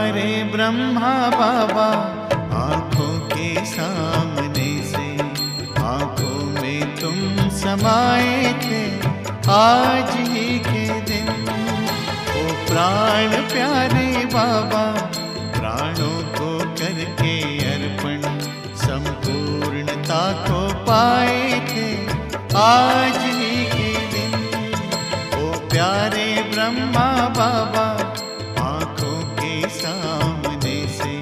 प्यारे ब्रह्मा बाबा आंखों के सामने से आंखों में तुम समाए थे आज ही के दिन। ओ प्राण प्यारे बाबा प्राणों को करके अर्पण संपूर्णता को पाए थे आज ही के दिन। ओ प्यारे ब्रह्मा बाबा आंखों के सामने से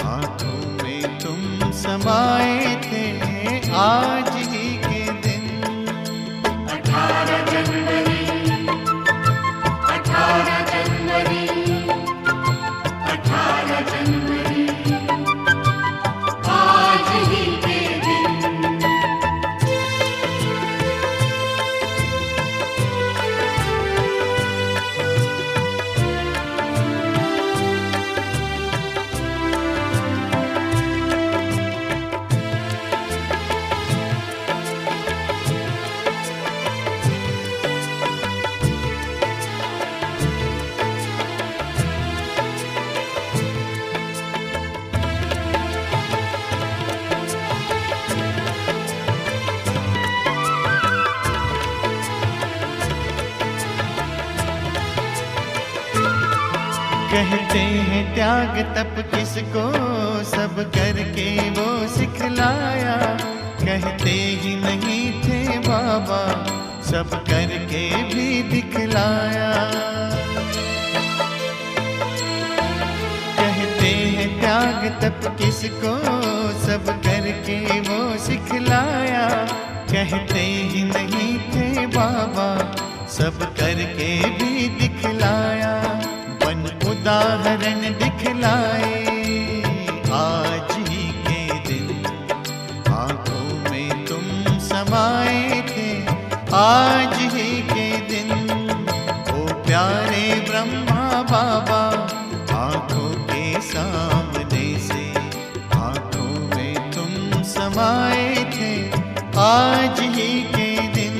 आंखों में तुम समाए थे आज ही के दिन। 18 जनवरी 18 जनवरी 18 जनवरी आज ही के दिन। कहते हैं त्याग तप किसको सब करके वो सिखलाया। कहते ही नहीं थे बाबा सब करके भी दिखलाया। कहते हैं त्याग तप किसको सब करके वो सिखलाया। कहते ही नहीं थे बाबा सब करके भी दिखलाया। बन उदाहरण दिखलाए आज ही के दिन। आंखों में तुम समाए थे आज ही के दिन। ओ प्यारे ब्रह्मा बाबा आंखों के सामने से आंखों में तुम समाए थे आज ही के दिन।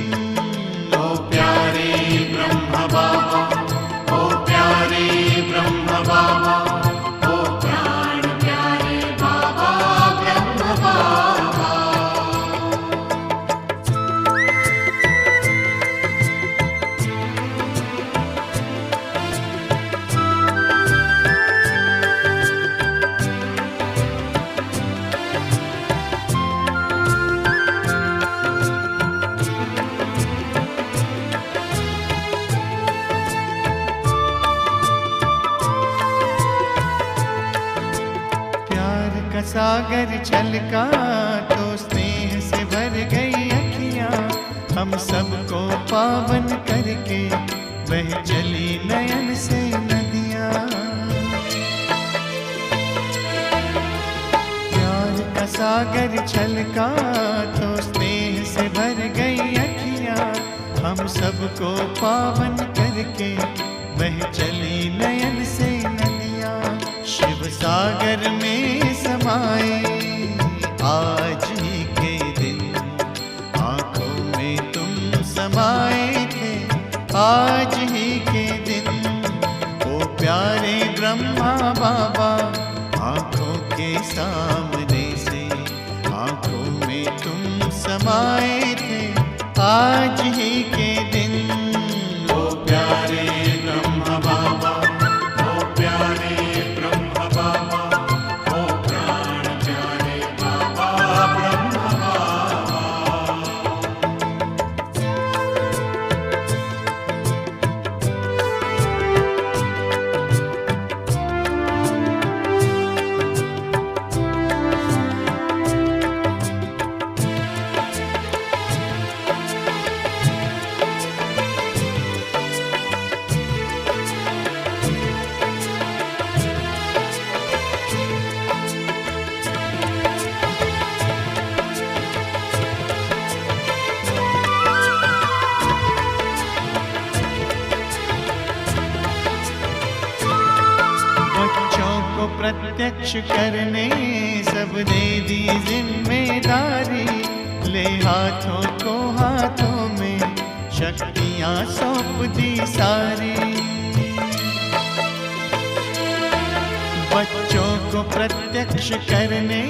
ओ प्यारे ब्रह्मा बाबा ओ प्यारे ब्रह्मा बाबा ओ प्राण प्यारे बाबा ब्रह्मा बाबा। सागर छलका तो स्नेह से भर गई अखियां। हम सबको पावन करके बह चली नयन से नदियां। प्यार का सागर छलका तो स्नेह से भर गई अखियां। हम सबको पावन करके बह चली नयन से नदियां। शिव सागर में समाए आज ही के दिन। आंखों में तुम समाए थे आज ही के दिन। ओ प्यारे ब्रह्मा बाबा आंखों के सामने से आंखों में तुम समाए थे आज ही के दिन। ओ प्यारे ब्रह्मा बाबा ओ प्यारे ब्रह्मा बाबा ओ प्राण प्यारे बाबा ब्रह्मा बाबा। प्रत्यक्ष करने सब दे दी जिम्मेदारी। ले हाथों को हाथों में शक्तियां सौंप दी सारी। बच्चों को प्रत्यक्ष करने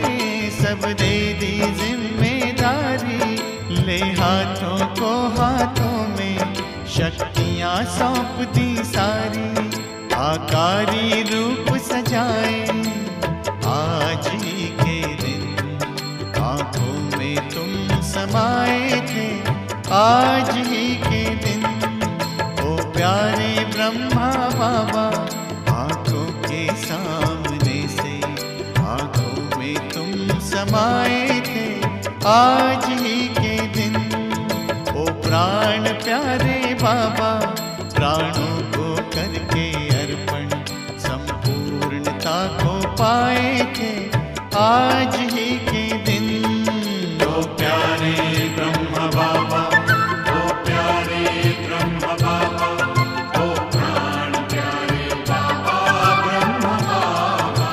सब दे दी जिम्मेदारी, ले हाथों को हाथों में शक्तियाँ सौंप दी सारी, आकारी रूप सजाए आज ही के दिन, आंखों में तुम समाए थे आज ही के दिन। ओ प्यारे ब्रह्मा बाबा, आंखों के सामने से आंखों में तुम समाए थे आज ही के दिन। ओ प्राण प्यारे बाबा, प्राणों को करके अर्पण संपूर्णता को पाए थे आज ही के दिन। ओ प्यारे ब्रह्म बाबा, ओ प्यारे ब्रह्म बाबा, ओ प्राण प्यारे बाबा ब्रह्म बाबा।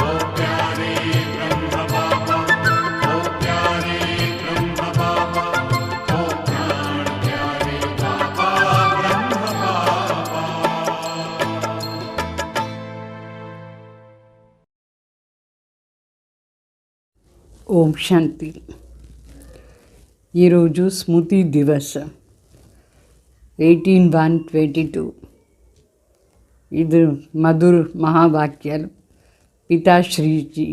ओ प्यारे ब्रह्म बाबा, ओ प्यारे ब्रह्म बाबा, ओ प्राण प्यारे बाबा ब्रह्म बाबा। ఓం శాంతి. ఈరోజు స్మృతి దివస్ 18/1/22. ఇది మధుర మహావాక్యాలు పితాశ్రీజీ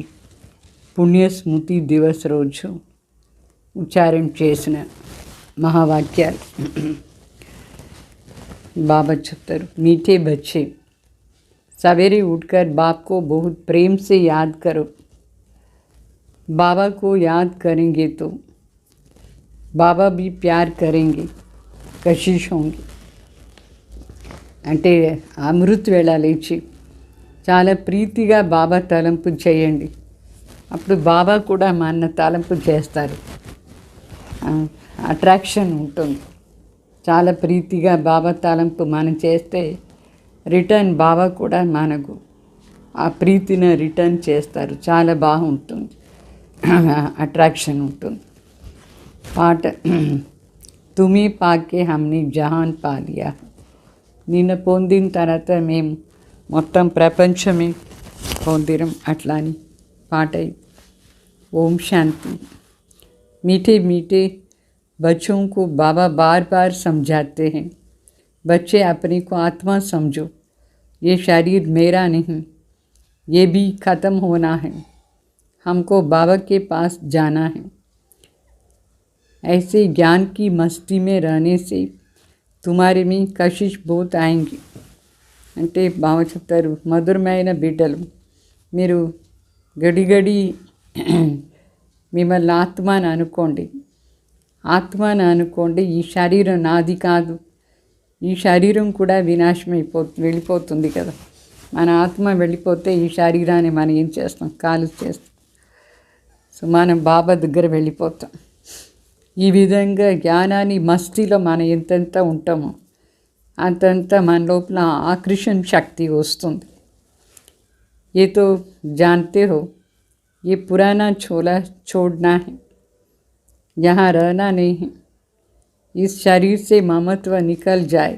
పుణ్య స్మృతి దివస్ రోజు ఉచ్చారణ చేసిన మహావాక్యాలు. बाबा చెప్తారు, मीठे बच्चे सवेरे उठकर बाप को बहुत प्रेम से याद करो। बाबा को याद करेंगे तो बाबा भी प्यार करेंगे, कशिश होंगे. అంటే అమృత్ వేళ లేచి చాలా ప్రీతిగా బాబా తలంపు చేయండి, అప్పుడు బాబా కూడా మన తలంపు చేస్తారు. అట్రాక్షన్ ఉంటుంది. చాలా ప్రీతిగా బాబా తలంపు మనం చేస్తే రిటర్న్ బాబా కూడా మనకు ఆ ప్రీతిని రిటర్న్ చేస్తారు. చాలా బాగుంటుంది, అట్రాక్షన్ ఉంటుంది. పాట తుమి పాకే హమ్ని జహాన్ పాలియా, నిన్న పొందిన తర్వాత మేము మొత్తం ప్రపంచమే పొందిరం అట్లా అని పాట. ఓం శాంతి. मीठे मीठे बच्चों को बाबा बार बार समझाते हैं, बच्चे अपने को आत्मा समझो, ये शरीर मेरा नहीं, ये भी ख़त्म होना है, हमको बाबा के पास जाना है. ऐसे ज्ञान की मस्ती में रहने से तुम्हारे में कशिश बहुत आएंगी. అంటే బాబా చెప్తారు, మధురమైన బిడ్డలు మీరు గడి గడి మిమ్మల్ని ఆత్మని అనుకోండి, ఆత్మని అనుకోండి. ఈ శరీరం నాది కాదు, ఈ శరీరం కూడా వెళ్ళిపోతుంది కదా. మన ఆత్మ వెళ్ళిపోతే ఈ శరీరాన్ని మనం ఏం చేస్తాం, కాలు చేస్తాం. సో మనం బాబా దగ్గర వెళ్ళిపోతాం. ఈ విధంగా జ్ఞానాన్ని మస్తిలో మనం ఎంతెంత ఉంటామో అంతంత మన లోపల ఆకర్షణ శక్తి వస్తుంది. ये तो जानते हो, ये पुराना छोला छोड़ना है, यहाँ रहना नहीं है. इस शरीर से ममत्व निकल जाए.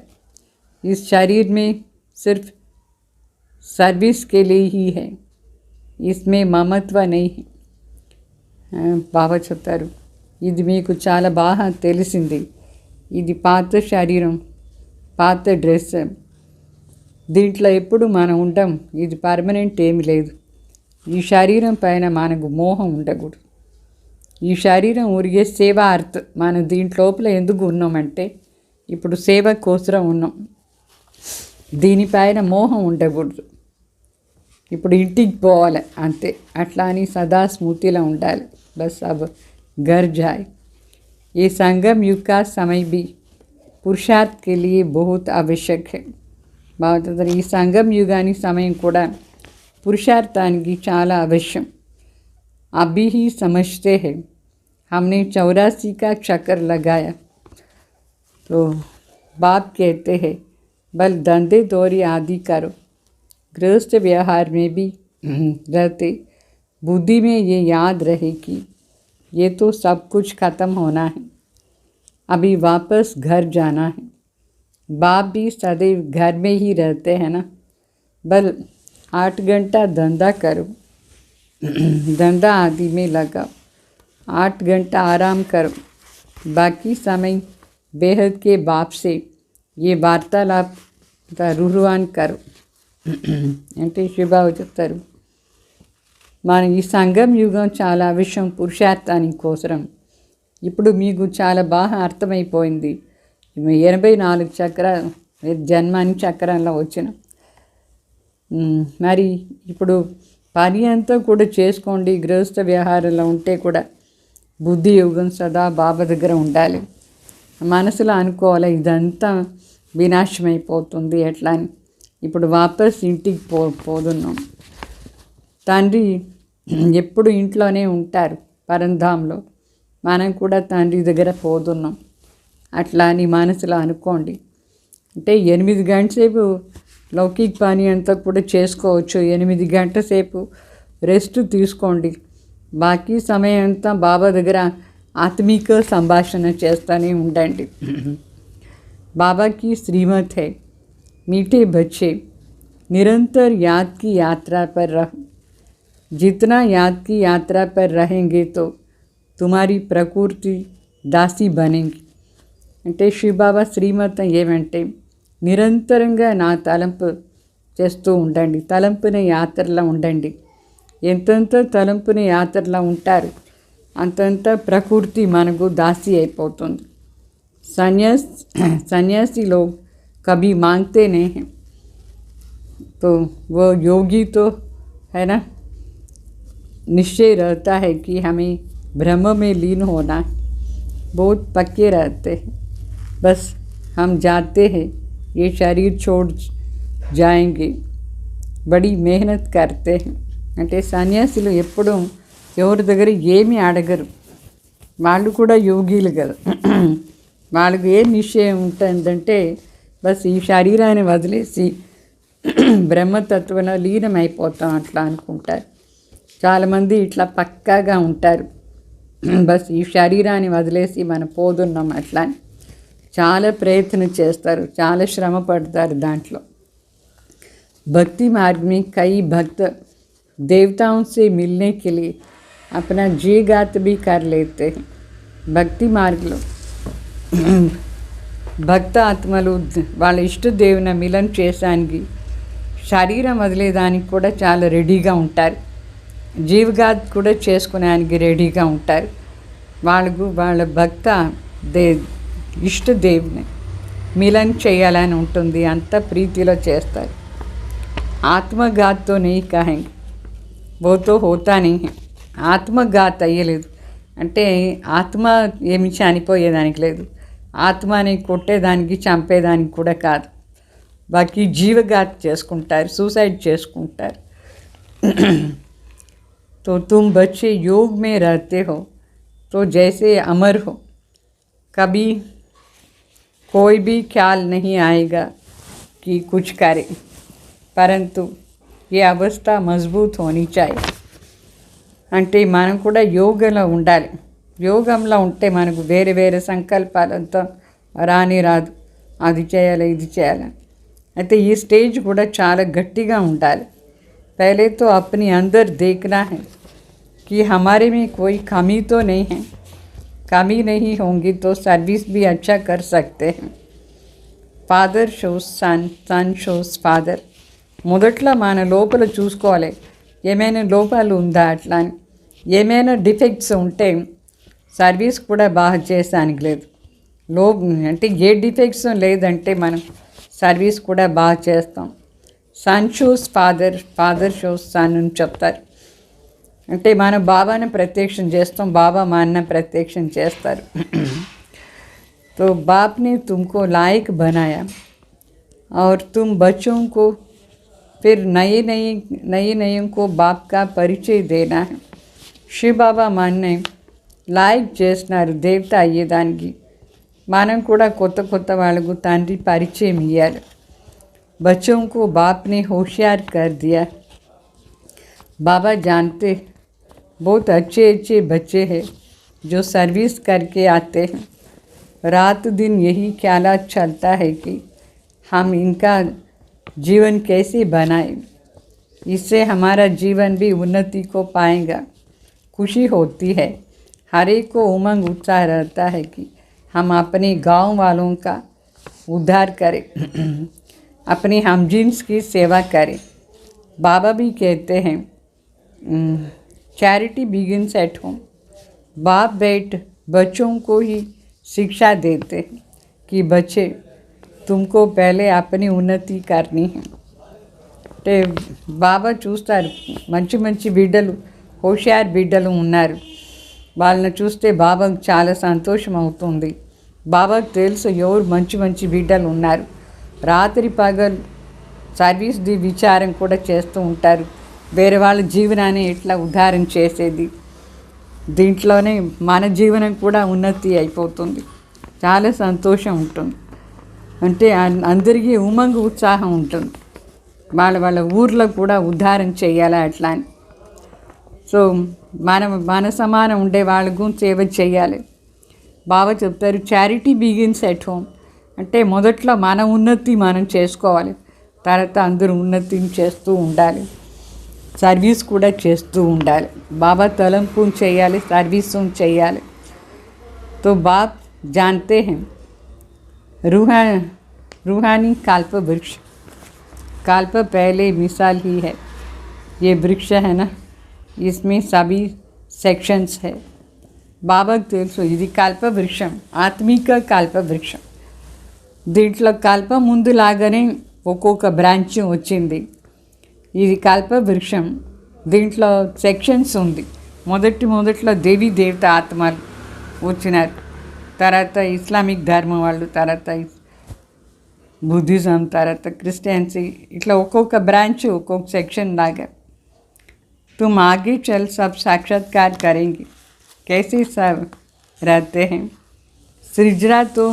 इस शरीर में सिर्फ सर्विस के लिए ही है, इसमें ममत्व नहीं है. బాబా చెప్తారు, ఇది మీకు చాలా బాగా తెలిసింది, ఇది పాత శరీరం, పాత డ్రెస్, దీంట్లో ఎప్పుడు మనం ఉంటాం, ఇది పర్మనెంట్ ఏమి లేదు. ఈ శరీరం పైన మనకు మోహం ఉండకూడదు. ఈ శరీరం ఊరిగే సేవార్థ. మనం దీంట్లోపల ఎందుకు ఉన్నామంటే ఇప్పుడు సేవ కోసం ఉన్నాం. దీనిపైన మోహం ఉండకూడదు. ఇప్పుడు ఇంటికి పోవాలి అంతే, అట్లా అని సదా స్మృతిలో ఉండాలి. బస్ అబ్ घर जाए. ये संगम युग का समय भी पुरुषार्थ के लिए बहुत आवश्यक है. బాగుంటుంది. ఈ సంగం యుగాని సమయం కూడా పురుషార్థానికి చాలా అవశ్యం. अभी ही समझते हैं, हमने 84 का चक्कर लगाया. तो बाप कहते हैं, बल धंधे दौरी आदि करो, गृहस्थ व्यवहार में भी रहते बुद्धि में ये याद रहे कि ये तो सब कुछ ख़त्म होना है, अभी वापस घर जाना है. बाप भी सदैव घर में ही रहते हैं ना, बल 8 घंटा धंधा करो, धंधा आदि में लगाओ, 8 घंटा आराम करो, बाकी समय बेहद के बाप से ये वार्तालाप रुहरुआन करो అంటే శివబాబు చెప్తారు. మన ఈ సంఘం యుగం చాలా విషయం పురుషార్థానికి కోసరం. ఇప్పుడు మీకు చాలా బాగా అర్థమైపోయింది. 84 చక్రాలు జన్మాని చక్రంలో వచ్చిన మరి ఇప్పుడు పని అంతా కూడా చేసుకోండి. గృహస్థ వ్యవహారంలో ఉంటే కూడా బుద్ధి యోగం సదా బాబా దగ్గర ఉండాలి. మనసులో అనుకోవాలి ఇదంతా వినాశమైపోతుంది ఎట్లా అని. ఇప్పుడు వాపస్ ఇంటికి పోతున్నాం. తండ్రి ఎప్పుడు ఇంట్లోనే ఉంటారు పరంధాంలో, మనం కూడా తండ్రి దగ్గర పోతున్నాం అట్లా అని మనసులో అనుకోండి. అంటే 8 గంటల సేపు లౌకిక పని అంతా కూడా చేసుకోవచ్చు, 8 గంటల సేపు రెస్ట్ తీసుకోండి. బాకీ సమయం అంతా బాబా దగ్గర ఆత్మిక సంభాషణ చేస్తూనే ఉండండి. బాబాకి శ్రీమత్ है, मीठे बच्चे निरंतर याद की यात्रा पर रहो. जितना याद की यात्रा पर रहेंगे तो तुम्हारी प्रकृति दासी बनेगी. అంటే శివబాబా శ్రీమతం ఏమంటే నిరంతరంగా నా తలంపు చేస్తూ ఉండండి, తలంపున యాత్రలో ఉండండి. ఎంతెంత తలంపున యాత్రలో ఉంటారు అంతంత ప్రకృతి మనకు దాసి అయిపోతుంది. सन्यासी लोग कभी मांगते नहीं हैं, तो वो योगी तो है ना, निश्चय रहता है कि हमें ब्रह्म में लीन होना है. बहुत पक्के रहते हैं, बस हम जाते हैं, ये शरीर छोड़ जाएंगे, बड़ी मेहनत करते हैं. అంటే సన్యాసులు ఎప్పుడూ ఎవరి దగ్గర ఏమీ అడగరు, వాళ్ళు కూడా యోగిలు కదా. వాళ్ళకి ఏ నిశ్చయం ఉంటుందంటే బస్ ఈ శరీరాన్ని వదిలేసి బ్రహ్మతత్వంలో లీనమైపోతాం అట్లా అనుకుంటారు. చాలామంది ఇట్లా పక్కాగా ఉంటారు, బస్ ఈ శరీరాన్ని వదిలేసి మనం పోతున్నాం అట్లా అని చాలా ప్రయత్నం చేస్తారు, చాలా శ్రమ పడతారు దాంట్లో. भक्ति मार्ग में कई भक्त देवताओं से मिलने के लिए अपना जीगात भी कर लेते हैं. భక్తి మార్గంలో భక్త ఆత్మలు వాళ్ళ ఇష్టదేవుని మిలన్ చేసానికి శరీరం వదిలేదానికి కూడా చాలా రెడీగా ఉంటారు, జీవగాత్ కూడా చేసుకునేదానికి రెడీగా ఉంటారు. వాళ్ళ భక్త ఇష్టదేవుని మిలన్ చేయాలని ఉంటుంది, అంత ప్రీతిలో చేస్తారు. ఆత్మఘాత్ తో नहीं कहेंगे, वो तो होता नहीं है. ఆత్మఘాత్ అయ్యలేదు అంటే ఆత్మ ఏమి చనిపోయేదానికి లేదు, ఆత్మని కొట్టేదానికి చంపేదానికి కూడా కాదు. బాకీ జీవఘాత్ చేసుకుంటారు, సూసైడ్ చేసుకుంటారు. तो तुम बच्चे योग में रहते हो तो जैसे अमर हो, कभी कोई भी ख्याल नहीं आएगा कि कुछ करे, परंतु ये अवस्था मजबूत होनी चाहिए. అంటే మనం కూడా యోగంలో ఉండాలి. యోగంలో ఉంటే మనకు వేరే వేరే సంకల్పాలంతా రాదు, అది చేయాలి ఇది చేయాలని. అయితే ఈ స్టేజ్ కూడా చాలా గట్టిగా ఉండాలి. पहले तो अपने अंदर देखना है कि हमारे में कोई कमी तो नहीं है, कमी नहीं होंगी तो सर्विस भी अच्छा कर सकते हैं. Father shows son, son shows father. మొదట్లో మన లోపల చూసుకోవాలి ఏమైనా లోపాలు ఉందా అట్లా అని. ఏమైనా డిఫెక్ట్స్ ఉంటే సర్వీస్ కూడా బాగా చేసానికి లేదు. అంటే ఏ డిఫెక్ట్స్ లేదంటే మనం సర్వీస్ కూడా బాగా చేస్తాం. Son shows father, father shows son అని చెప్తారు. అంటే మనం బాబాని ప్రత్యక్షం చేస్తాం, బాబా మన ప్రత్యక్షం చేస్తారు. तो बाप ने तुमको लायक बनाया और तुम बच्चों को फिर नए को बाप का परिचय देना है. शिव बाबा మనని లాయక్ చేస్తున్నారు దేవత అయ్యేదానికి. మనం కూడా కొత్త కొత్త వాళ్ళకు తండ్రి పరిచయం ఇవ్వాలి. बच्चों को बाप ने होशियार कर दिया. बाबा जानते बहुत अच्छे अच्छे बच्चे हैं जो सर्विस करके आते हैं. रात दिन यही ख्यालात चलता है कि हम इनका जीवन कैसे बनाएं. इससे हमारा जीवन भी उन्नति को पाएगा। खुशी होती है, हर एक को उमंग उत्साह रहता है कि हम अपने गांव वालों का उद्धार करें, अपने हमजिन्स की सेवा करें। बाबा भी कहते हैं चैरिटी बिगिन्स एट होम। बाप बच्चों को ही शिक्षा देते हैं कि बच्चे तुमको पहले अपनी उन्नति करनी है। అంటే బాబా చూస్తారు మంచి మంచి బిడ్డలు, హోషియార్ బిడ్డలు ఉన్నారు. వాళ్ళని చూస్తే బాబాకు చాలా సంతోషం అవుతుంది. బాబాకు తెలుసు ఎవరు మంచి మంచి బిడ్డలు ఉన్నారు. రాత్రి పగలు సర్వీస్ది విచారం కూడా చేస్తూ ఉంటారు. వేరే వాళ్ళ జీవనాన్ని ఎట్లా ఉద్ధారం చేసేది, దీంట్లోనే మన జీవనం కూడా ఉన్నతి అయిపోతుంది. చాలా సంతోషం ఉంటుంది. అంటే అందరికీ ఉమంగ ఉత్సాహం ఉంటుంది. వాళ్ళ ఊర్లో కూడా ఉద్ధారం చేయాలి అట్లా అని. సో మన సమానం ఉండే వాళ్ళకు సేవ చేయాలి. బాబా చెప్తారు చారిటీ బిగిన్స్ ఎట్ హోమ్. అంటే మొదట్లో మన ఉన్నతి మనం చేసుకోవాలి, తర్వాత అందరూ ఉన్నతిని చేస్తూ ఉండాలి, సర్వీస్ కూడా చేస్తూ ఉండాలి. బాబా తలంపు చేయాలి, సర్వీస్ చేయాలి. तो बाप जानते हैं रूहानी काल्प वृक्ष, काल्प पहले मिसाल ही है. ये वृक्ष है ना, इसमें सभी सेक्शंस है. బాబాకు తెలుసు ఇది కల్ప వృక్షం, ఆత్మిక కల్ప వృక్షం. దీంట్లో కల్ప ముందులాగానే ఒక్కొక్క బ్రాంచ్ వచ్చింది. ఇది కల్ప వృక్షం. దీంట్లో సెక్షన్స్ ఉంది. మొదట్లో దేవీ దేవత ఆత్మలు వచ్చినారు, తర్వాత ఇస్లామిక్ ధర్మం వాళ్ళు, తర్వాత బుద్ధిజం, తర్వాత క్రిస్టియన్సీ, ఇట్లా ఒక్కొక్క బ్రాంచ్ ఒక్కొక్క సెక్షన్ లాగా. तुम आगे चल सब साक्षात्कार करेंगे. कैसे सब रहते हैं సృజన तो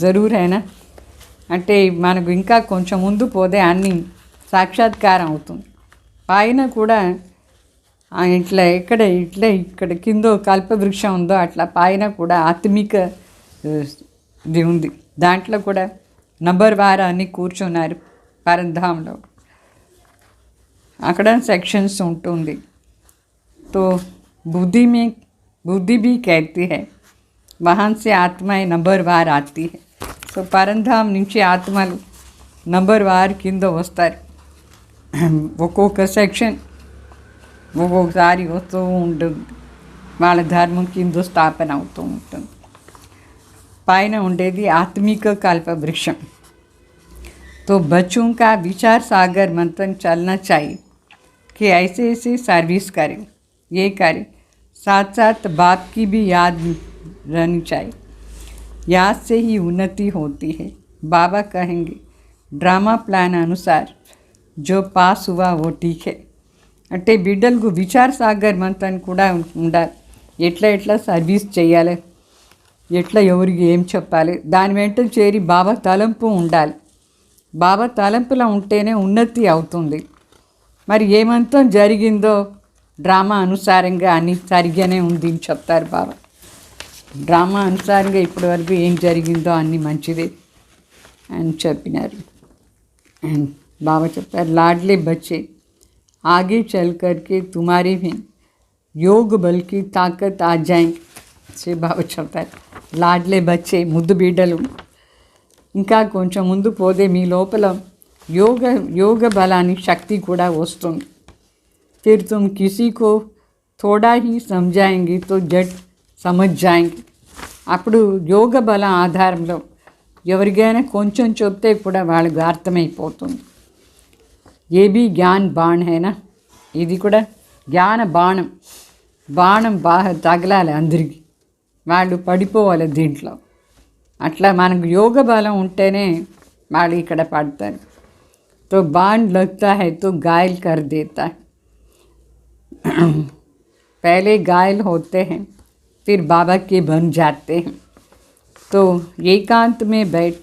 జరూర్ है ना. అంటే మనకు ఇంకా కొంచెం ముందు పోతే అన్నీ సాక్షాత్కారం అవుతుంది. పైన కూడా ఇట్లా ఇక్కడ కింద కల్పవృక్షం ఉందో అట్లా పైన కూడా ఆత్మిక ఇది ఉంది. దాంట్లో కూడా నంబర్ వారు అన్నీ కూర్చున్నారు పరంధాంలో. అక్కడ సెక్షన్స్ ఉంటుంది. तो बुद्धि भी कहती है वहाँ से आत्माएं नंबर वार आती है. సో పరంధాం నుంచి ఆత్మలు నంబర్ వార్ కింద వస్తారు. ఒక్కొక్క సెక్షన్ ఒక్కొక్కసారి వస్తూ ఉంటుంది. వాళ్ళ ధర్మం కింద స్థాపన అవుతూ ఉంటుంది. పైన ఉండేది ఆత్మిక కల్ప వృక్షం. तो बच्चों का विचार सागर मंथन चलना चाहिए कि ऐसे ऐसे सर्विस करें, ये करें, साथ साथ बाप की भी याद रहनी चाहिए. याद से ही उन्नति होती है. बाबा कहेंगे ड्रामा प्लान अनुसार जो पास हुआ वो ठीक है. అంటే బిడ్డలకు విచార సాగర్ మంతన్ కూడా ఉండాలి. ఎట్లా సర్వీస్ చేయాలి, ఎట్లా ఎవరికి ఏం చెప్పాలి, దాని వెంట చేరి బాబా తలంపు ఉండాలి. బాబా తలంపులో ఉంటేనే ఉన్నతి అవుతుంది. మరి ఏమంతం జరిగిందో డ్రామా అనుసారంగా అన్ని సరిగ్గానే ఉంది అని చెప్తారు బాబా. డ్రామా అనుసారంగా ఇప్పటివరకు ఏం జరిగిందో అన్నీ మంచిదే అని చెప్పినారు. అండ్ బాబా చెప్తారు లాడ్లే బచ్చే आगे चल कर के तुम्हारे भी योग बल की ताकत आ जाएंगे. से బాబా చెప్తారు లాడ్లే బచ్చే ముద్దు బిడ్డలు ఇంకా కొంచెం ముందు పోతే మీ లోపల యోగ బలాన్ని శక్తి కూడా వస్తుంది. फिर तुम किसी को थोड़ा ही समझाएंगे तो जट समझ जाएंगे. అప్పుడు యోగ బలం ఆధారంలో ఎవరికైనా కొంచెం చెప్తే కూడా వాళ్ళకి అర్థమైపోతుంది. ఏ బి జ్ఞాన్ బాణ్ హేనా, ఇది కూడా జ్ఞాన బాణం బాగా తగలాలి అందరికీ, వాళ్ళు పడిపోవాలి దీంట్లో. అట్లా మనకు యోగ బలం ఉంటేనే వాళ్ళు ఇక్కడ పడతారు. तो बाण लगता है तो घायल कर देता है. पहले घायल होते हैं फिर बाबा के बन जाते हैं. तो एकांत में बैठ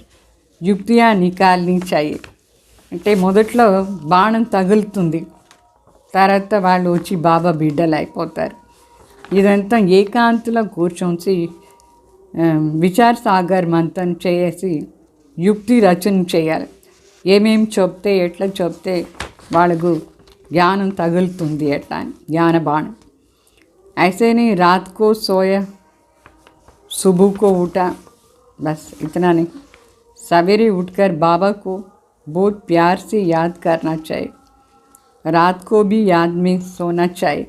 युक्तियाँ निकालनी चाहिए. అంటే మొదట్లో బాణం తగులుతుంది, తర్వాత వాళ్ళు వచ్చి బాబా బిడ్డలు అయిపోతారు. ఇదంతా ఏకాంతలో కూర్చొని విచార సాగర్ మంతన్ చేసి యుక్తి రచన చేయాలి. ఏమేమి చెప్తే ఎట్లా చెప్తే వాళ్ళకు జ్ఞానం తగులుతుంది అట్లా అని జ్ఞాన బాణం. ऐसे नहीं रात को सोया सुबह को उठा, बस इतना नहीं, सवेरे उठकर बाबा को बहुत प्यार से याद करना चाहिए, रात को भी याद में सोना चाहिए.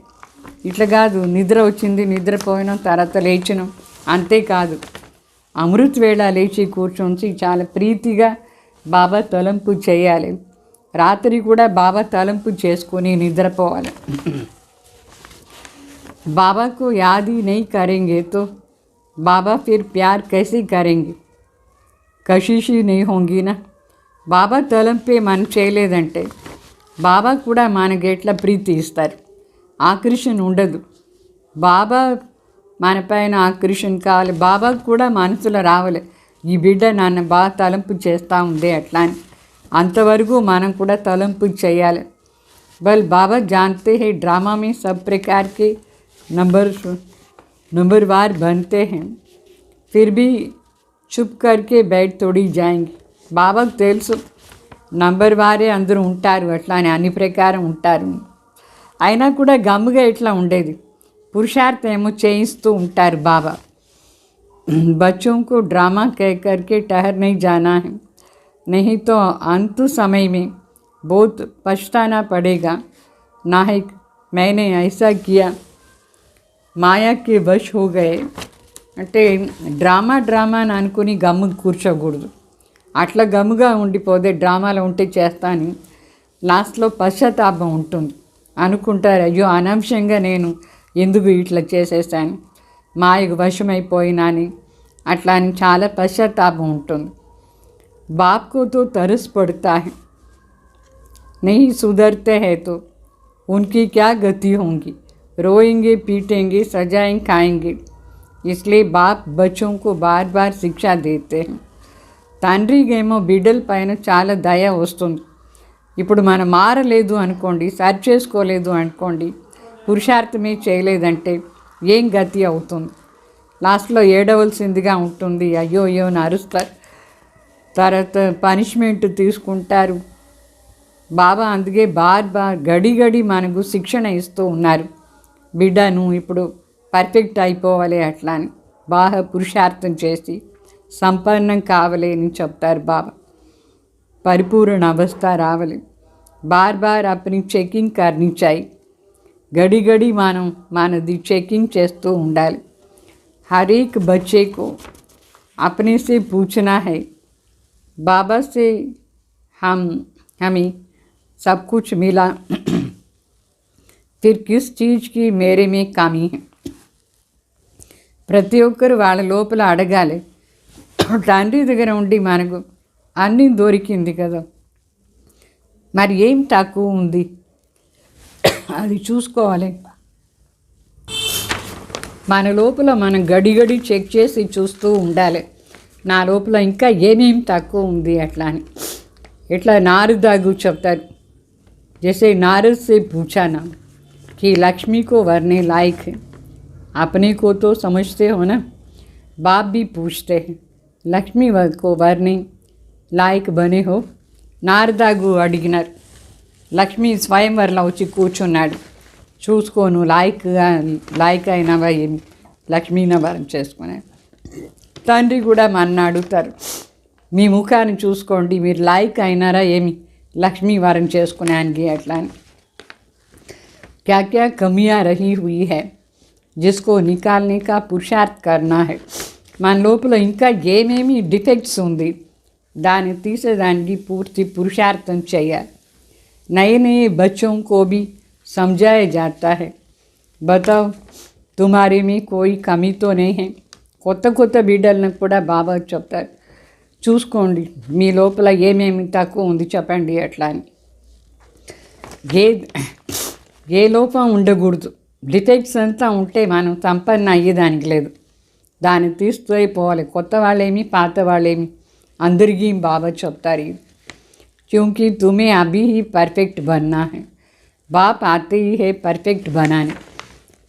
ఇట్లా కాదు నిద్ర వచ్చింది నిద్రపోయినాం తర్వాత లేచినాం అంతే కాదు, అమృత్ వేళ లేచి కూర్చొని చాలా ప్రీతిగా బాబా తలంపు చేయాలి. రాత్రి కూడా బాబా తలంపు చేసుకొని నిద్రపోవాలి. बाबा को याद ही नहीं करेंगे तो बाबा फिर प्यार कैसे करेंगे, कशिश ही नहीं होंगी ना. బాబా తలంపే మనం చేయలేదంటే బాబా కూడా మనకి ఎట్లా ప్రీతి ఇస్తారు, ఆకర్షణ ఉండదు. బాబా మన పైన ఆకర్షణ కావాలి, బాబాకు కూడా మనసులో రావాలి ఈ బిడ్డ నన్ను బాగా తలంపు చేస్తూ ఉంది అట్లా అని. అంతవరకు మనం కూడా తలంపు చేయాలి. బల్ బాబా जानते हैं ड्रामा में सब प्रकार के नंबरवार बनते हैं, फिर भी चुप करके बैठ थोड़ी जाएंगे. బాబాకు తెలుసు నంబర్ వారే అందరూ ఉంటారు అట్లా అని, అన్ని ప్రకారం ఉంటారు. అయినా కూడా గమ్ముగా ఇట్లా ఉండేది, పురుషార్థం ఏమో చేయిస్తూ ఉంటారు బాబా. बच्चों को ड्रामा कह करके ठहर नहीं जाना है, नहीं तो अंत समय में बहुत पछताना पड़ेगा. नाहिक मैंने ऐसा किया, మాయాకి వశ్ హో గయే అంటే డ్రామా అని అనుకుని గమ్ము కూర్చోకూడదు. అట్లా గమ్ముగా ఉండిపోతే డ్రామాలో ఉంటే చేస్తాను లాస్ట్లో పశ్చాత్తాపం ఉంటుంది. అనుకుంటారు అయ్యో అనాంశంగా నేను ఎందుకు ఇట్లా చేసేసాను, మాయకు వశమైపోయినాని అట్లా అని చాలా పశ్చాత్తాపం ఉంటుంది. బాప్కు తో तरस पड़ता है, नहीं सुधरते हैं तो उनकी क्या गति होंगी, रोएंगे पीटेंगे सजाएं खाएंगे. इसलिए बाप बच्चों को बार बार शिक्षा देते हैं. తండ్రికేమో బిడ్డల పైన చాలా దయ వస్తుంది. ఇప్పుడు మనం మారలేదు అనుకోండి, సరి చేసుకోలేదు అనుకోండి, పురుషార్థమే చేయలేదంటే ఏం గతి అవుతుంది, లాస్ట్లో ఏడవలసిందిగా ఉంటుంది. అయ్యో అయ్యో అని అరుస్తారు, తర్వాత పనిష్మెంట్ తీసుకుంటారు. బాబా అందుకే బార్ గడి మనకు శిక్షణ ఇస్తూ ఉన్నారు. బిడ్డ నువ్వు ఇప్పుడు పర్ఫెక్ట్ అయిపోవాలి అట్లా అని, బాగా పురుషార్థం చేసి సంపన్నం కావాలి అని చెప్తారు బాబా. పరిపూర్ణ అవస్థ రావాలి. బార్ అప్పని చెకింగ్ करनी चाहिए. గడి మనది చెకింగ్ చేస్తూ ఉండాలి. हर एक बच्चे को अपने से पूछना है, बाबा से हमें सब कुछ मिला, फिर किस चीज़ की मेरे में कमी है. ప్రతి ఒక్కరు వాళ్ళ లోపల అడగాలి, తండ్రి దగ్గర ఉండి మనకు అన్నీ దొరికింది కదా, మరి ఏం తక్కువ ఉంది అది చూసుకోవాలి. మన లోపల మనం గడి చెక్ చేసి చూస్తూ ఉండాలి, నా లోపల ఇంకా ఏమేం తక్కువ ఉంది అట్లా అని. ఇట్లా నారదాగు చెప్తారు, जैसे नारद से पूछा ना कि लक्ष्मी को वरने लायक है, अपने को तो समझते हो ना. बाप भी पूछते हैं लक्ष्मी को वरने लायक बने हो. నారదాగు అడిగినారు, లక్ష్మీ స్వయంవరంలో వచ్చి కూర్చున్నాడు, చూసుకోను లాయక్ అయినవా ఏమి లక్ష్మీని వరం చేసుకున్నాడు. తండ్రి కూడా మన అడుగుతారు, మీ ముఖాన్ని చూసుకోండి, మీరు లాయక్ అయినారా ఏమి లక్ష్మీ వరం చేసుకున్నానికి అట్లా అని. क्या क्या कमियाँ रही हुई है जिसको निकालने का पुरुषार्थ करना है. మన లోపల ఇంకా ఏమేమి డిఫెక్ట్స్ ఉంది దాన్ని తీసేదానికి పూర్తి పురుషార్థం చేయాలి. नए नए बच्चों को भी समझाया जाता है, बताओ तुम्हारे में कोई कमी तो नहीं है. కొత్త బిడ్డలను కూడా బాబా చెప్తారు, చూసుకోండి మీ లోపల ఏమేమి తక్కువ ఉంది చెప్పండి అట్లా అని. ఏ లోపం ఉండకూడదు, డిఫెక్ట్స్ అంతా ఉంటే మనం సంపన్న అయ్యేదానికి లేదు, దాన్ని తీస్తూ అయిపోవాలి. కొత్త వాళ్ళేమి పాత వాళ్ళేమి అందరికీ బాబా చెప్తారు, क्योंकि तुम्हें अभी ही परफेक्ट बनना है. बाप आते ही है परफेक्ट बनाने.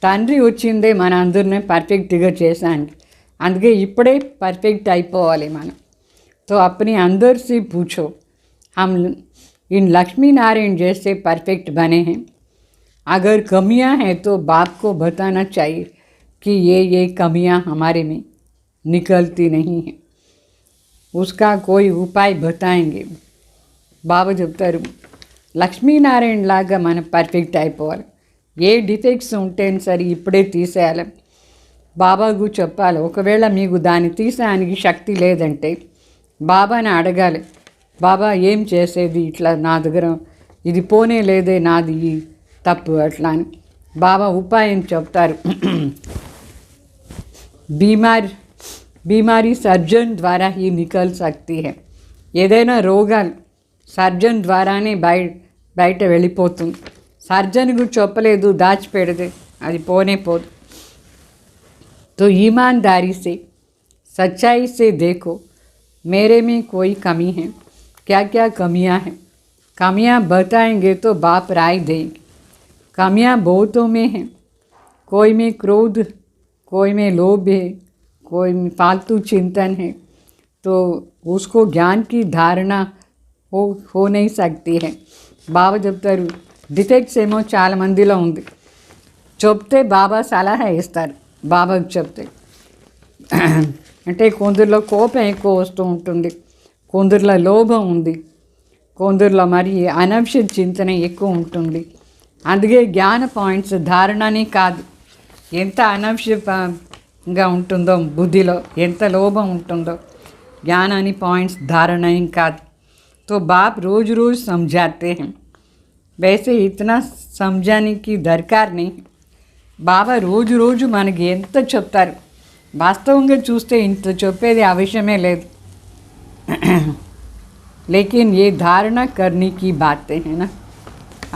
తండ్రి వచ్చిందే మన అందరినీ పర్ఫెక్ట్గా చేసానికి, అందుకే ఇప్పుడే పర్ఫెక్ట్ అయిపోవాలి మనం. तो अपने अंदर से पूछो, हम इन लक्ष्मी नारायण जैसे परफेक्ट बने हैं। अगर कमियां हैं तो बाप को बताना चाहिए कि ये कमियां हमारे में निकलती नहीं हैं, उसका कोई उपाय बताएंगे। బాబా చెప్తారు లక్ష్మీనారాయణ లాగా మనం పర్ఫెక్ట్ అయిపోవాలి. ఏ డిఫెక్ట్స్ ఉంటే సరే ఇప్పుడే తీసేయాలి. బాబాకు చెప్పాలి. ఒకవేళ మీకు దాన్ని తీసేయడానికి శక్తి లేదంటే బాబాని అడగాలి, బాబా ఏం చేసేది, ఇట్లా నా దగ్గర ఇది పోనే లేదే, నాది ఈ తప్పు అట్లా అని బాబా ఉపాయం చెప్తారు. बीमारी सर्जन द्वारा ही निकल सकती है. ఏదైనా రోగాలు సర్జన్ ద్వారానే బయట వెళ్ళిపోతుంది. సర్జన్కు చెప్పలేదు, దాచిపెడితే అది పోనే పోదు. तो ईमानदारी से सच्चाई से देखो मेरे में कोई कमी है, क्या क्या कमियां हैं. कमियां बताएंगे तो बाप राय देंगे. कमियां बहुतों में हैं. कोई में क्रोध, कोई में लोभ है, कोई में फालतू चिंतन है, तो उसको ज्ञान की धारणा हो नहीं सकती है. బాబా చెప్తారు డిఫెక్ట్స్ ఏమో చాలా మందిలో ఉంది. చెప్తే బాబా సలహా ఇస్తారు. బాబాకు చెప్తే అంటే కొందరిలో కోపం ఎక్కువ వస్తూ ఉంటుంది, కొందరిలో లోభం ఉంది, కొందరిలో మరి అనవసర చింతన ఎక్కువ ఉంటుంది. అందుకే జ్ఞాన పాయింట్స్ ధారణనే కాదు, ఎంత అనవసరంగా ఉంటుందో బుద్ధిలో, ఎంత లోభం ఉంటుందో ज्ञानानी पॉइंट्स धारणा ही का. तो बाप रोज़ रोज़ समझाते हैं. वैसे इतना समझाने की दरकार नहीं. బాబా రోజు రోజు మనకి ఎంత చెప్తారు. వాస్తవంగా చూస్తే ఇంత చెప్పేది అవసరమే లేదు. लेकिन ये धारणा करने की बातें हैं ना,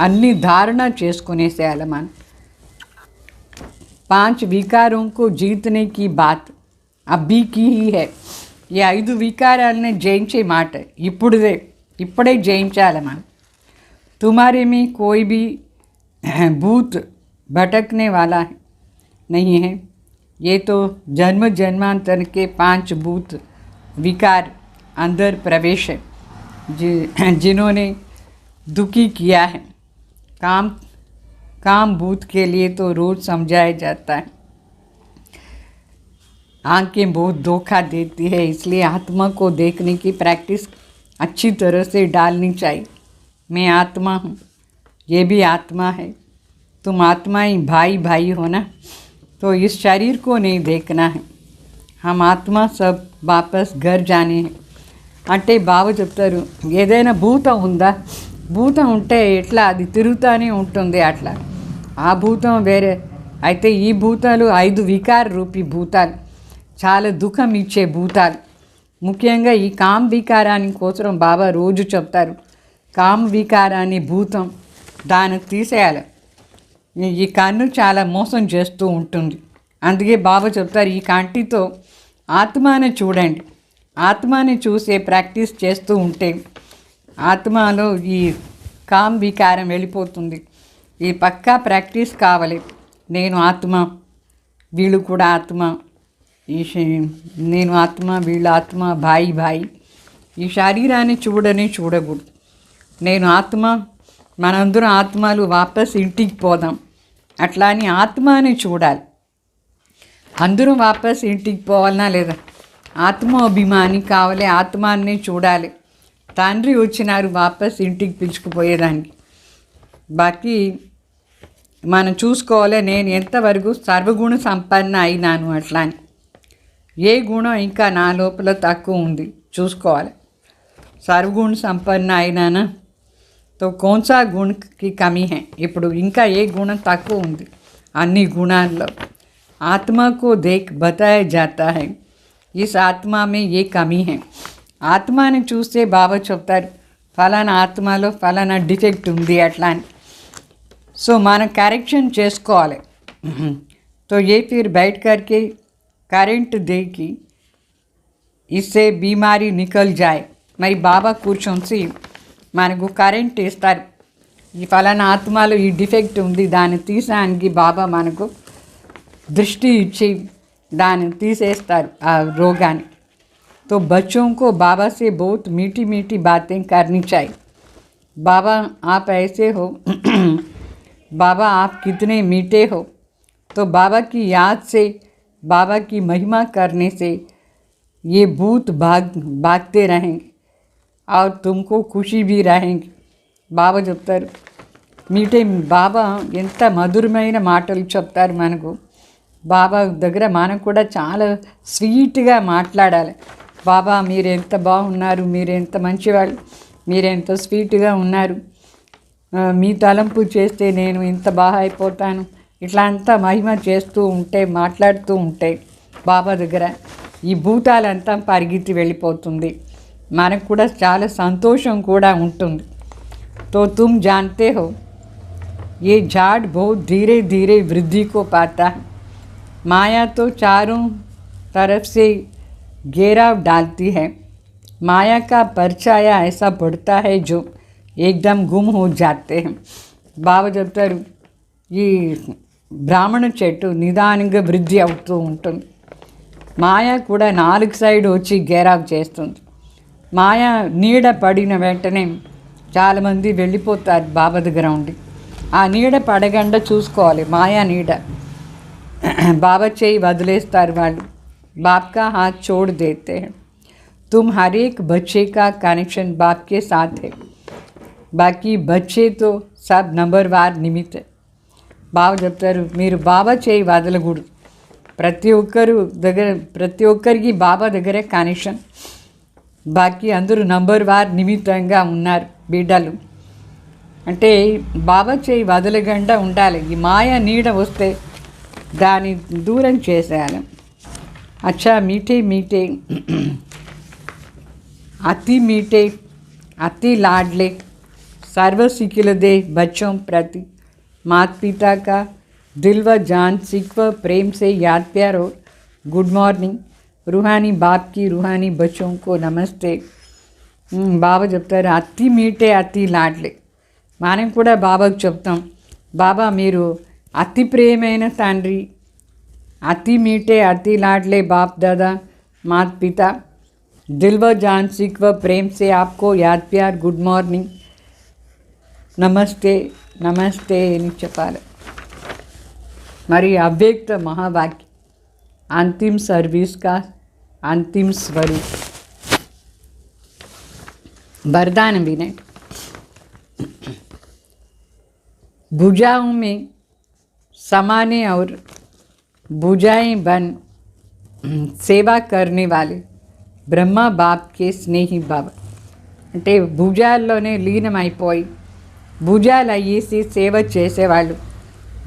अन्नी धारणा చేసుకునేసేయాలి మనం. 5 विकारों को जीतने की बात अभी की ही है. ఈ 5 వికారాలని జయించే మాట ఇప్పుడే జయించాలి మనం. तुम्हारे में कोई भी भूत भटकने वाला नहीं है. ये तो जन्म जन्मांतर के 5 भूत विकार अंदर प्रवेश है, जिन्होंने दुखी किया है. काम भूत के लिए तो रोज़ समझाया जाता है. आंखें बहुत धोखा देती है, इसलिए आत्मा को देखने की प्रैक्टिस अच्छी तरह से डालनी चाहिए. मैं आत्मा हूँ, ये भी आत्मा है. तुम आत्मा ही भाई हो ना, तो इस शरीर को नहीं देखना है. हम आत्मा सब वापस घर जाने हैं. అంటే బాబా చెప్తారు ఏదైనా భూతం ఉందా, భూతం ఉంటే ఎట్లా అది తిరుగుతూనే ఉంటుంది అట్లా. ఆ భూతం వేరే అయితే ఈ భూతాలు 5 వికార రూపీ భూతాలు, చాలా దుఃఖం ఇచ్చే భూతాలు. ముఖ్యంగా ఈ కామ వికారాన్ని కోసం బాబా రోజు చెప్తారు. కామ వికారాన్ని భూతం దాన్ని తీసేయాలి. ఈ కన్ను చాలా మోసం చేస్తూ ఉంటుంది. అందుకే బాబా చెప్తారు ఈ కంటితో ఆత్మని చూడండి. ఆత్మని చూసే ప్రాక్టీస్ చేస్తూ ఉంటే ఆత్మలో ఈ కామ వికారం వెళ్ళిపోతుంది. ఈ పక్కా ప్రాక్టీస్ కావాలి. నేను ఆత్మ, వీళ్ళు కూడా ఆత్మ, నేను ఆత్మ, వీళ్ళ ఆత్మ, భాయి. ఈ శరీరాన్ని చూడకూడదు. నేను ఆత్మ, మనందరం ఆత్మలు వాపస్ ఇంటికి పోదాం అట్లా అని ఆత్మని చూడాలి. అందరం వాపస్ ఇంటికి పోవాలన్నా లేదా, ఆత్మాభిమాని కావాలి, ఆత్మాన్ని చూడాలి. తండ్రి వచ్చినారు వాపస్ ఇంటికి పిలుచుకుపోయేదానికి. బాకీ మనం చూసుకోవాలి నేను ఎంతవరకు సర్వగుణ సంపన్న అయినాను అట్లా అని. ఏ గుణం ఇంకా నా లోపల తక్కువ ఉంది చూసుకోవాలి. సర్వగుణ సంపన్న అయినానా, तो कौन सा गुण की कमी है. ఇప్పుడు ఇంకా ఏ గుణం తక్కువ ఉంది అన్ని గుణాల్లో. आत्मा को देख बताया जाता है इस आत्मा में ये कमी है. ఆత్మని చూస్తే బాబా చెప్తారు ఫలానా ఆత్మలో ఫలానా డిఫెక్ట్ ఉంది అట్లా అని. సో మనం కరెక్షన్ చేసుకోవాలి. तो ये फिर बैठ करके కరెంట్ देगी, इससे बीमारी निकल जाए. మరి బాబా కూర్చొని మనకు కరెంట్ ఇస్తారు. ఈ ఫలానా ఆత్మలో ఈ డిఫెక్ట్ ఉంది దాన్ని తీసేయడానికి బాబా మనకు దృష్టి ఇచ్చి దాన్ని తీసేస్తారు ఆ రోగాన్ని. तो बच्चों को बाबा से बहुत मीठी मीठी बातें करनी चाहिए. बाबा आप ऐसे हो बाबा आप कितने मीठे हो। तो बाबा की याद से, बाबा की महिमा करने से ये भूत भागते रहेंगे और तुमको खुशी भी रहेंगे। బాబా చెప్తారు మీటే బాబా ఎంత మధురమైన మాటలు చెప్తారు మనకు. బాబా దగ్గర మనం కూడా చాలా స్వీట్గా మాట్లాడాలి. బాబా మీరు ఎంత బాగున్నారు, మీరు ఎంత మంచివాళ్ళు, మీరు ఎంత స్వీట్గా ఉన్నారు, మీ తలంపు చేస్తే నేను ఇంత బాగా అయిపోతాను, ఇట్లా అంతా మహిమ చేస్తూ ఉంటే, మాట్లాడుతూ ఉంటే బాబా దగ్గర ఈ భూతాలంతా పరిగెత్తి వెళ్ళిపోతుంది. మనకు కూడా చాలా సంతోషం కూడా ఉంటుంది. तो तुम जानते हो ये झाड़ बहुत धीरे धीरे वृद्धि को पाता है. माया तो चारों तरफ से घेराव डालती है. माया का परछाया ऐसा बढ़ता है जो एकदम गुम हो जाते हैं. బాబా చెప్తారు ఈ బ్రాహ్మణ చెట్టు నిదానంగా వృద్ధి అవుతూ ఉంటుంది. మాయ కూడా 4 సైడ్ వచ్చి గేరావ్ చేస్తుంది. మాయ నీడ పడిన వెంటనే చాలామంది వెళ్ళిపోతారు బాబా దగ్గర ఉండి. ఆ నీడ పడకుండా చూసుకోవాలి. మాయా నీడ బాబా చేయి వదిలేస్తారు వాళ్ళు. बाप का हाथ छोड़ देते हैं. तुम हर एक बच्चे का कनेक्शन बाप के साथ है. बाकी बच्चे तो सब नंबरवार निमित्त है. బాబా చెప్తారు మీరు బాబా చేయి వదలకూడదు. ప్రతి ఒక్కరికి బాబా దగ్గర కనెక్షన్. బాకీ అందరూ నంబర్ వార్ నిమిత్తంగా ఉన్నారు బిడ్డలు. అంటే బాబా చేయి వదలకుండా ఉండాలి. ఈ మాయ నీడ వస్తే దాన్ని దూరం చేసేయాలి. अच्छा मीठे मीठे अति मीठे अति लाडले सर्व सिखिलदे बच्चों प्रति माता पिता का दिल व जान सिख व प्रेम से याद प्यार और गुड मॉर्निंग. रूहानी बाप की रूहानी बच्चों को नमस्ते. బాబా చెప్తారు అతి మీటే అతి లాడ్లే. మనం కూడా బాబాకు చెప్తాం బాబా మీరు అతి ప్రేమైన తండ్రి, अति मीठे अति लाडले बाप दादा माता पिता दिल व जान सिख व प्रेम से आपको याद प्यार गुड मॉर्निंग नमस्ते नमस्ते అని చెప్పాలి. మరి అవ్యక్త మహావాక్య अंतिम सर्विस का अंतिम स्वरूप वरदान विनय. भुजाओं में समाने और भुजाएं बन సేవా करने वाले బ్రహ్మ బాప్కే స్నేహి బాబా. అంటే భుజాల్లోనే లీనమైపోయి భుజాలు అయ్యేసి సేవ చేసేవాళ్ళు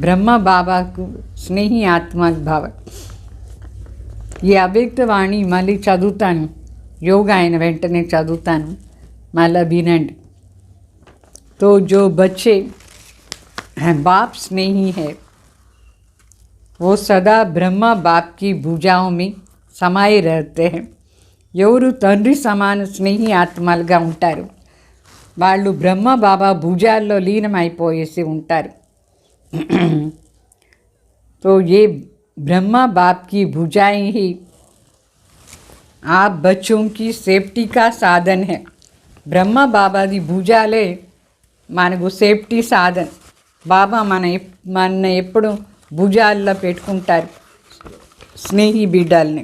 బ్రహ్మ బాబాకు స్నేహి ఆత్మ భావ. ఈ అవ్యక్తవాణి మళ్ళీ చదువుతాను, యోగా అయిన వెంటనే చదువుతాను, మళ్ళీ వినండి. तो जो बच्चे बाप स्नेही है वो सदा ब्रह्मा बाप की भुजाओं में समाये रहते हैं. ఎవరు తండ్రి సమాన స్నేహి ఆత్మలుగా ఉంటారు వాళ్ళు బ్రహ్మ బాబా భుజాల్లో లీనమైపోయేసి ఉంటారు. तो ये ब्रह्मा बाप की भुजाएं ही आप बच्चों की सेफ्टी का साधन है. బ్రహ్మ బాబాది భుజాలే మనకు సేఫ్టీ సాధన్. బాబా మన ఎప్పుడు భుజాల్లో పెట్టుకుంటారు స్నేహి బిడ్డల్ని.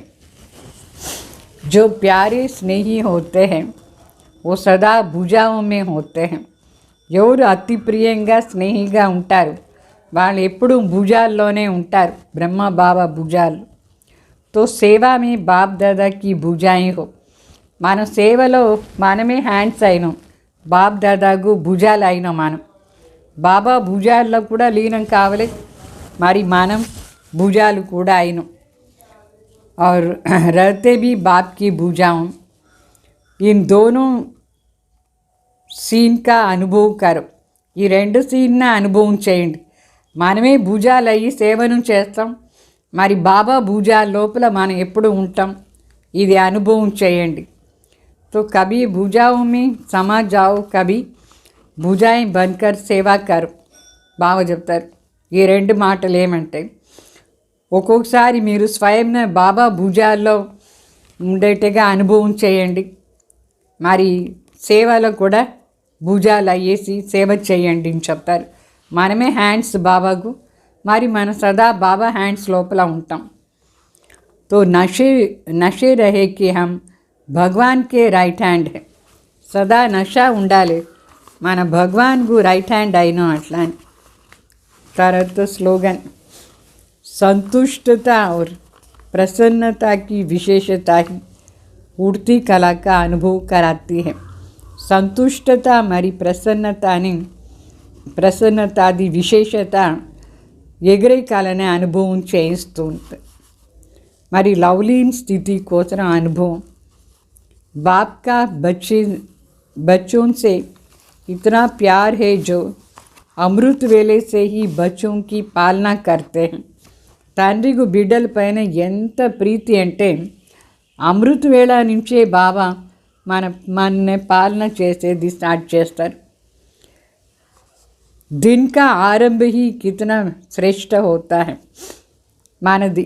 जो प्यारे स्नेही होते हैं वो सदा భుజాओं में होते हैं. ఎవరు అతి ప్రియంగా స్నేహిగా ఉంటారు వాళ్ళు ఎప్పుడు భుజాల్లోనే ఉంటారు, బ్రహ్మ బాబా భుజాలు. तो सेवा में बाप दादा की भुजाएं हो. మన సేవలో మనమే హ్యాండ్స్ అయినాం, బాప్ దాదాకు భుజాలు అయినాం మనం. బాబా భుజాల్లో కూడా లీనం కావాలి, మరి మనం భుజాలు కూడా అయినాం. और रहते भी बाप की भुजाओं. इन दोनों सीन का అనుభవం కरो. ఈ రెండు సీన్న అనుభవం చేయండి. మనమే భుజాలు అయ్యి సేవను చేస్తాం, మరి బాబా భుజాల లోపల మనం ఎప్పుడు ఉంటాం, ఇది అనుభవం చేయండి. तो कभी भुजाओं में समा जाओ, कभी भुजाएं बनकर सेवा करो. బాబా చెప్తారు ఈ రెండు మాటలు ఏమంటే ఒక్కొక్కసారి మీరు స్వయంన బాబా భుజాల్లో ఉండేట్టుగా అనుభవం చేయండి, మరి సేవలో కూడా భుజాలు అయ్యేసి సేవ చేయండి అని చెప్తారు. మనమే హ్యాండ్స్ బాబాకు, మరి మనం సదా బాబా హ్యాండ్స్ లోపల ఉంటాం. తో నషే రహే కి హమ్ భగవాన్ కే రైట్ హ్యాండ్ హే. సదా నష ఉండాలి, మన భగవాన్కు రైట్ హ్యాండ్ అయినా అట్లా అని. తర్వాత స్లోగన్, संतुष्टता और प्रसन्नता की विशेषता ही उड़ती कला का अनुभव कराती है. संतुष्टता मरी प्रसन्नतादी विशेषత ఎగిరే కళనే అనుభవం చేయిస్తూ ఉంటుంది. మరి లవ్లీన్ స్థితి కోసం అనుభవం. बाप का बच्चों से इतना प्यार है जो अमृत वेले से ही बच्चों की पालना करते हैं. తండ్రికి బిడ్డల పైన ఎంత ప్రీతి అంటే అమృత వేళ నుంచే బాబా మన పాలన చేసేది స్టార్ట్ చేస్తారు. दिन का आरंभ ही कितना श्रेष्ठ होता है. మనది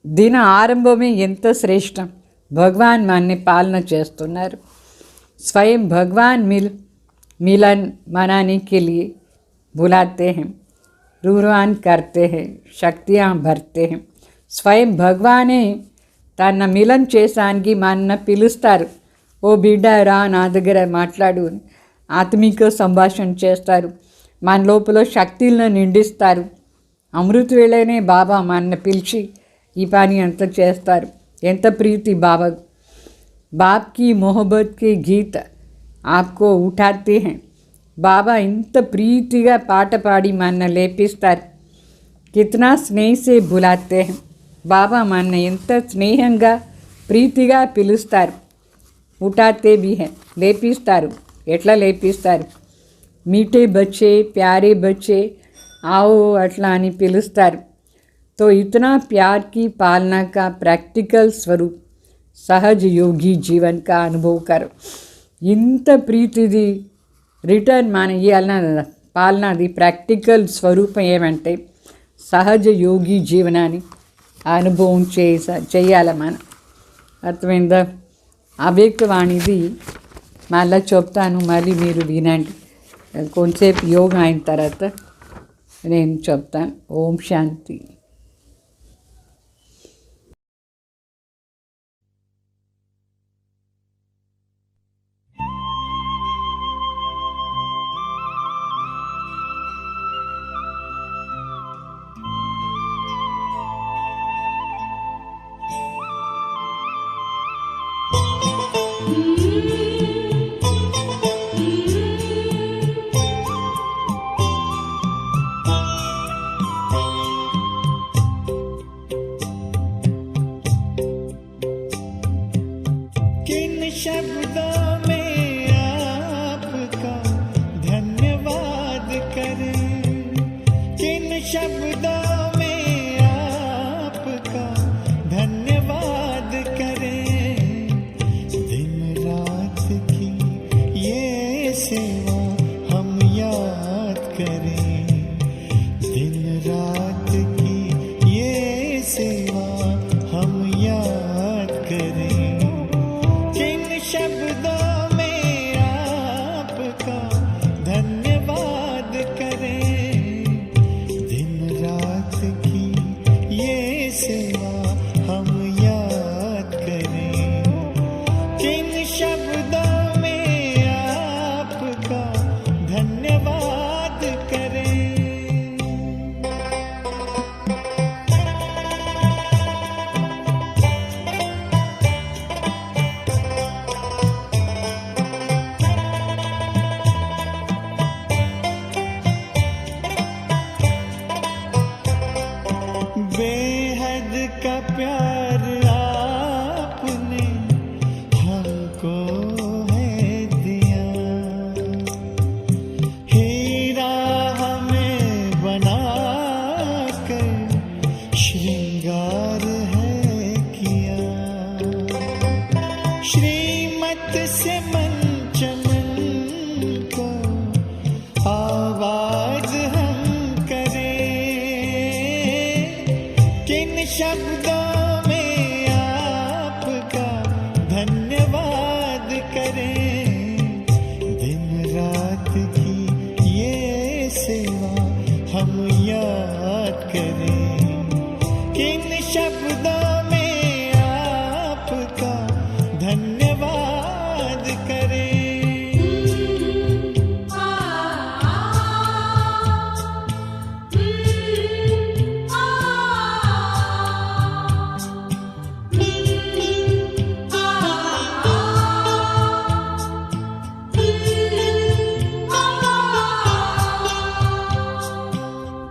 దిన ఆరంభమే ఎంత శ్రేష్టం. భగవాన్ మనని పాలన చేస్తున్నారు. स्वयं भगवान मिलन मनाने के लिए बुलाते हैं, रूरवान करते हैं, शक्तियाँ भरते हैं. స్వయం భగవానే తన మిలన్ చేసానికి మన పిలుస్తారు. ఓ బిడ్డ రా నా దగ్గర మాట్లాడు, ఆత్మిక సంభాషణ చేస్తారు, మన లోపల శక్తులను నిండిస్తారు. అమృత వేళనే బాబా మన పిలిచి ఈ పని అంత చేస్తారు. ఎంత ప్రీతి బాబా. బాప్ కి మొహబ్బత్ కి గీత ఆప్కో ఉఠాతే హై. బాబా ఇంత ప్రీతిగా పాట పాడి మన లేపిస్తారు. కితనా స్నేహ సే బులాతే హై. బాబా మన ఎంత స్నేహంగా ప్రీతిగా పిలుస్తారు. ఉఠాతే భీ హై, లేపిస్తారు. ఎట్లా లేపిస్తారు? మీఠే బచ్చే, ప్యారే బచ్చే, आओ అట్లా అని పిలుస్తారు. तो इतना प्यार की पालना का प्रैक्टिकल स्वरूप सहज योगी जीवन का अनुभव करो. ఇంత ప్రీతిది రిటర్న్ మన ఇవ్వాలన్న పాలనది ప్రాక్టికల్ స్వరూపం ఏమంటే సహజ యోగి జీవనాన్ని అనుభవం చేయాలి మనం. అర్థమైందా? అవ్యక్తవాణిది మళ్ళీ చెప్తాను, మళ్ళీ మీరు వినండి. కొంచెంసేపు యోగా అయిన తర్వాత నేను చెప్తాను. ఓం శాంతి. किन शब्दों में आपका धन्यवाद करें, किन शब्दों में आपका धन्यवाद करें. दिन रात की ये सेवा हम याद करें, दिन रात की ये सेवा हम याद करें. किन शब्दों में आपका धन्यवाद करें, दिन रात की ये सेवा हम याद करें. किन शब्दों में आपका धन्यवाद करें. सिवा हम याद करें? किन शब्दों में आपका धन्यवाद करें?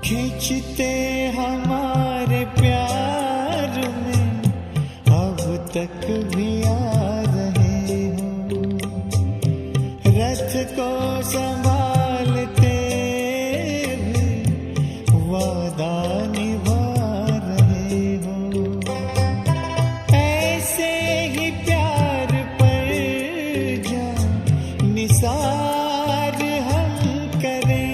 खींचते हमारे प्यार में अब तक भी आ रहे हो, रथ को संभालते हुए वादा निभा रहे हो। ऐसे ही प्यार पर जा निसार हम करें।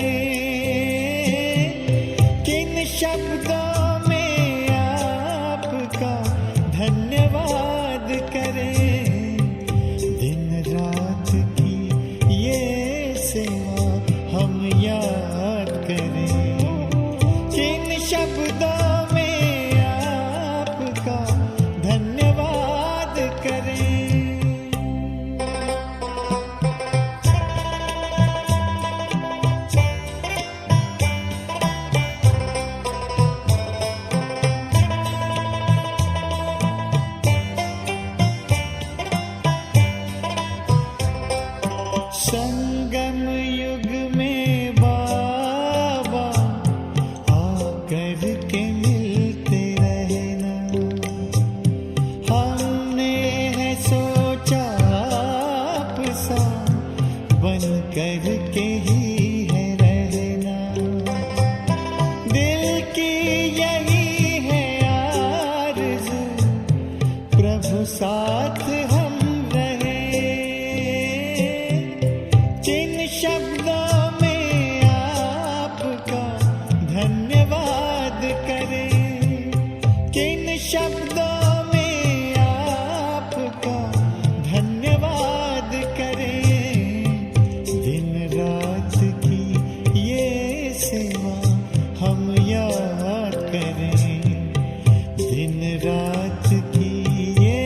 किन शब्दों में आपका धन्यवाद करें? दिन रात की ये सेवा हम याद करें। किन शब्दों में आपका धन्यवाद करें? संगम युग में बाबा आकर के मिलते रहना। हमने है सोचा आप सा बन कर के ही है रहना। दिल की यही है आरज़ू, प्रभु साथ हम रहे। जिन शब्दों में आपका धन्यवाद करें? किन शब्दों में आपका धन्यवाद करें? दिन रात की ये सेवा हम याद करें। दिन रात की ये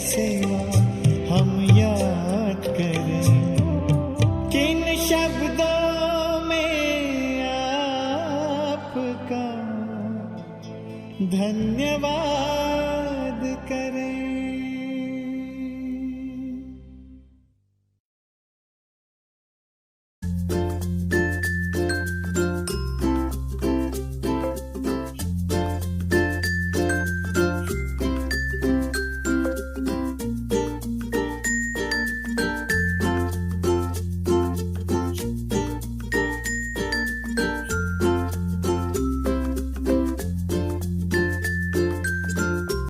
सेवा हम याद करें। किन शब्दों में आपका धन्यवाद